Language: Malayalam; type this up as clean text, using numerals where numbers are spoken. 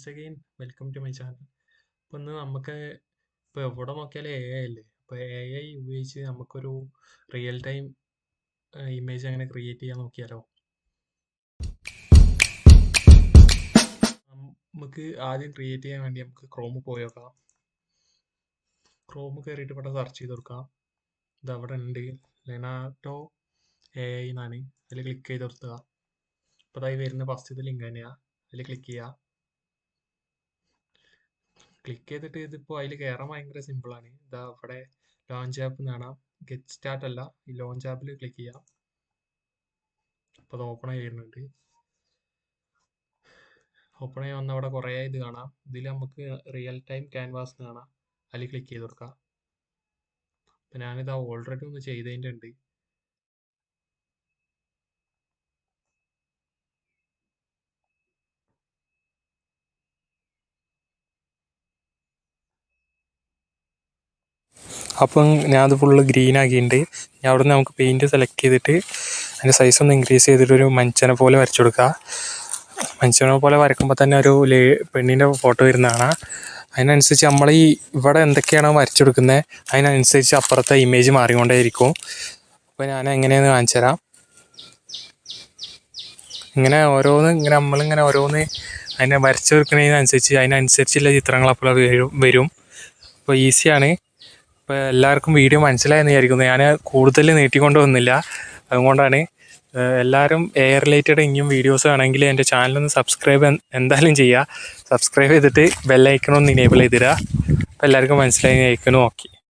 Again welcome to my channel. അപ്പോൾ ഇന്ന് നമുക്ക് ഇപ്പോൾ എവിടെ നോക്കിയാലും AI അല്ലേ. അപ്പോൾ AI ഉപയോഗിച്ച് നമുക്കൊരു റിയൽ ടൈം ഇമേജ് അങ്ങനെ ക്രിയേറ്റ് ചെയ്യാൻ നോക്കിയാലോ. നമുക്ക് ആദ്യം ക്രിയേറ്റ് ചെയ്യാൻ വേണ്ടി നമുക്ക് ക്രോമിൽ പോയി നോക്കാം. ക്രോമിൽ കയറിയിട്ട് ഇവിടെ സെർച്ച് ചെയ്ത് കൊടുക്കാം. ഇത് അവിടെ ഉണ്ട്, ലെനാർഡോ AI എന്നാണ്. അതിൽ ക്ലിക്ക് ചെയ്ത് കൊടുക്കുക. അപ്പോൾ അതായി വരുന്ന ഫസ്റ്റത്തെ ലിങ്ക് തന്നെയാണ്. അതിൽ ക്ലിക്ക് ചെയ്യുക. ക്ലിക്ക് ചെയ്തിട്ട് ഇതിപ്പോൾ അതിൽ കയറാൻ ഭയങ്കര സിമ്പിളാണ്. ഇതാ അവിടെ ലോഞ്ച് ആപ്പ് എന്ന് കാണാം. ഗെറ്റ് സ്റ്റാർട്ട് അല്ല, ഈ ലോഞ്ച് ആപ്പിൽ ക്ലിക്ക് ചെയ്യാം. അപ്പോൾ അത് ഓപ്പൺ ആയി വരുന്നുണ്ട്. ഓപ്പൺ ആയി വന്ന അവിടെ കുറേ ഇത് കാണാം. ഇതിൽ നമുക്ക് റിയൽ ടൈം ക്യാൻവാസ് കാണാം. അതിൽ ക്ലിക്ക് ചെയ്ത് കൊടുക്കാം. അപ്പം ഞാനിത് ഓൾറെഡി ഒന്ന് ചെയ്തതിൻ്റെ ഉണ്ട്. അപ്പം ഞാനത് ഫുള്ള് ഗ്രീൻ ആക്കിയിട്ടുണ്ട്. ഞാൻ അവിടെ നിന്ന് നമുക്ക് പെയിൻറ്റ് സെലക്ട് ചെയ്തിട്ട് അതിൻ്റെ സൈസ് ഒന്ന് ഇൻക്രീസ് ചെയ്തിട്ട് ഒരു മനുഷ്യനെ പോലെ വരച്ചു കൊടുക്കുക. മനുഷ്യനെ പോലെ വരക്കുമ്പോൾ തന്നെ ഒരു പെണ്ണിൻ്റെ ഫോട്ടോ വരുന്നതാണ്. അതിനനുസരിച്ച് നമ്മൾ ഈ ഇവിടെ എന്തൊക്കെയാണോ വരച്ചു കൊടുക്കുന്നത് അതിനനുസരിച്ച് അപ്പുറത്തെ ഇമേജ് മാറിക്കൊണ്ടേയിരിക്കും. അപ്പോൾ ഞാൻ എങ്ങനെയാണെന്ന് കാണിച്ചു തരാം. ഇങ്ങനെ നമ്മളിങ്ങനെ ഓരോന്ന് അതിനെ വരച്ചു കൊടുക്കുന്നതിനനുസരിച്ച് അതിനനുസരിച്ചുള്ള ചിത്രങ്ങൾ അപ്പോൾ വരും. അപ്പോൾ ഈസിയാണ്. ഇപ്പോൾ എല്ലാവർക്കും വീഡിയോ മനസ്സിലായെന്ന് വിചാരിക്കുന്നു. ഞാൻ കൂടുതൽ നീട്ടിക്കൊണ്ട് വന്നില്ല, അതുകൊണ്ടാണ്. എല്ലാവരും AI റിലേറ്റഡ് ഇനിയും വീഡിയോസ് ആണെങ്കിൽ എൻ്റെ ചാനലൊന്ന് സബ്സ്ക്രൈബ് എന്തായാലും ചെയ്യുക. സബ്സ്ക്രൈബ് ചെയ്തിട്ട് ബെല്ലൈക്കൺ ഒന്ന് ഇനേബിൾ ചെയ്തിടുക. അപ്പോൾ എല്ലാവർക്കും മനസ്സിലായി അയക്കണം. ഓക്കെ.